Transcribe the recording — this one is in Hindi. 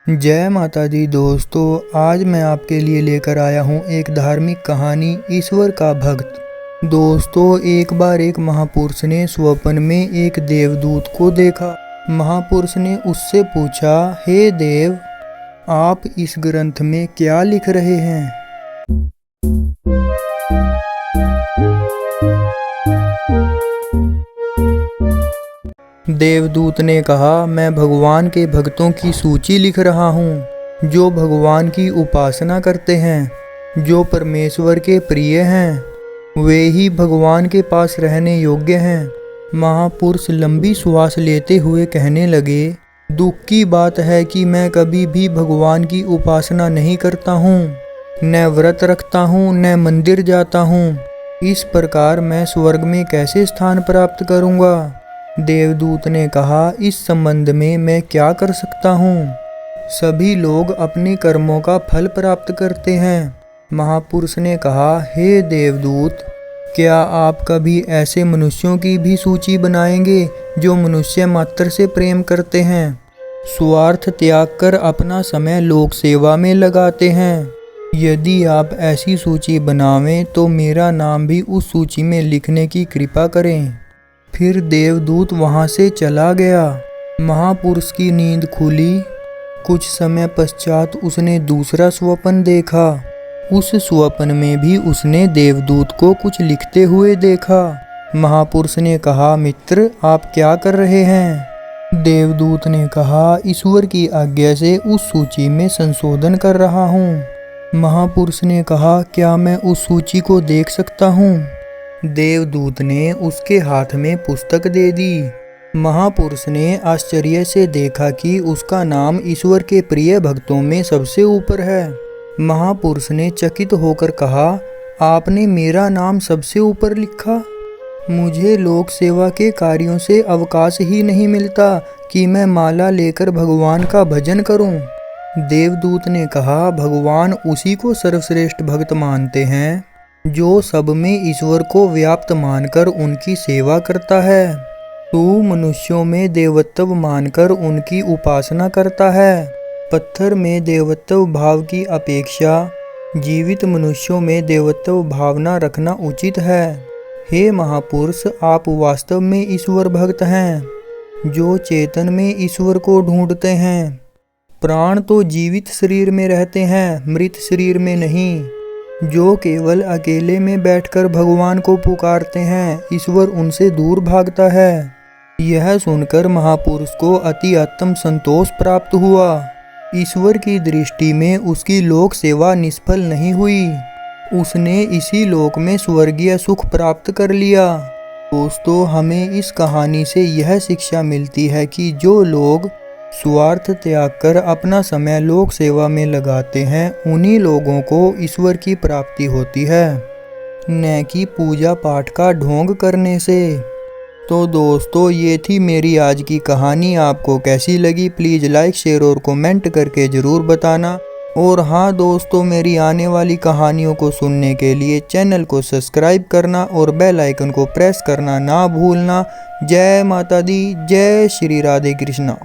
जय माता दी दोस्तों, आज मैं आपके लिए लेकर आया हूँ एक धार्मिक कहानी ईश्वर का भक्त। दोस्तों, एक बार एक महापुरुष ने स्वप्न में एक देवदूत को देखा। महापुरुष ने उससे पूछा, हे देव, आप इस ग्रंथ में क्या लिख रहे हैं? देवदूत ने कहा, मैं भगवान के भक्तों की सूची लिख रहा हूँ, जो भगवान की उपासना करते हैं, जो परमेश्वर के प्रिय हैं, वे ही भगवान के पास रहने योग्य हैं। महापुरुष लंबी श्वास लेते हुए कहने लगे, दुख की बात है कि मैं कभी भी भगवान की उपासना नहीं करता हूँ, न व्रत रखता हूँ, न मंदिर जाता हूँ। इस प्रकार मैं स्वर्ग में कैसे स्थान प्राप्त करूँगा? देवदूत ने कहा, इस संबंध में मैं क्या कर सकता हूँ? सभी लोग अपने कर्मों का फल प्राप्त करते हैं। महापुरुष ने कहा, हे देवदूत, क्या आप कभी ऐसे मनुष्यों की भी सूची बनाएंगे जो मनुष्य मात्र से प्रेम करते हैं, स्वार्थ त्याग कर अपना समय लोक सेवा में लगाते हैं? यदि आप ऐसी सूची बनावें तो मेरा नाम भी उस सूची में लिखने की कृपा करें। फिर देवदूत वहां से चला गया। महापुरुष की नींद खुली। कुछ समय पश्चात उसने दूसरा स्वप्न देखा। उस स्वप्न में भी उसने देवदूत को कुछ लिखते हुए देखा। महापुरुष ने कहा, मित्र, आप क्या कर रहे हैं? देवदूत ने कहा, ईश्वर की आज्ञा से उस सूची में संशोधन कर रहा हूँ। महापुरुष ने कहा, क्या मैं उस सूची को देख सकता हूँ? देवदूत ने उसके हाथ में पुस्तक दे दी। महापुरुष ने आश्चर्य से देखा कि उसका नाम ईश्वर के प्रिय भक्तों में सबसे ऊपर है। महापुरुष ने चकित होकर कहा, आपने मेरा नाम सबसे ऊपर लिखा? मुझे लोक सेवा के कार्यों से अवकाश ही नहीं मिलता कि मैं माला लेकर भगवान का भजन करूं। देवदूत ने कहा, भगवान उसी को सर्वश्रेष्ठ भक्त मानते हैं जो सब में ईश्वर को व्याप्त मानकर उनकी सेवा करता है। तू मनुष्यों में देवत्व मानकर उनकी उपासना करता है। पत्थर में देवत्व भाव की अपेक्षा जीवित मनुष्यों में देवत्व भावना रखना उचित है। हे महापुरुष, आप वास्तव में ईश्वर भक्त हैं, जो चेतन में ईश्वर को ढूंढते हैं। प्राण तो जीवित शरीर में रहते हैं, मृत शरीर में नहीं। जो केवल अकेले में बैठकर भगवान को पुकारते हैं, ईश्वर उनसे दूर भागता है। यह सुनकर महापुरुष को अति आत्म संतोष प्राप्त हुआ। ईश्वर की दृष्टि में उसकी लोक सेवा निष्फल नहीं हुई। उसने इसी लोक में स्वर्गीय सुख प्राप्त कर लिया। दोस्तों, हमें इस कहानी से यह शिक्षा मिलती है कि जो लोग स्वार्थ त्याग कर अपना समय लोक सेवा में लगाते हैं, उन्हीं लोगों को ईश्वर की प्राप्ति होती है, न कि पूजा पाठ का ढोंग करने से। तो दोस्तों, ये थी मेरी आज की कहानी। आपको कैसी लगी प्लीज़ लाइक, शेयर और कमेंट करके ज़रूर बताना। और हाँ दोस्तों, मेरी आने वाली कहानियों को सुनने के लिए चैनल को सब्सक्राइब करना और बेल आइकन को प्रेस करना ना भूलना। जय माता दी, जय श्री राधे कृष्णा।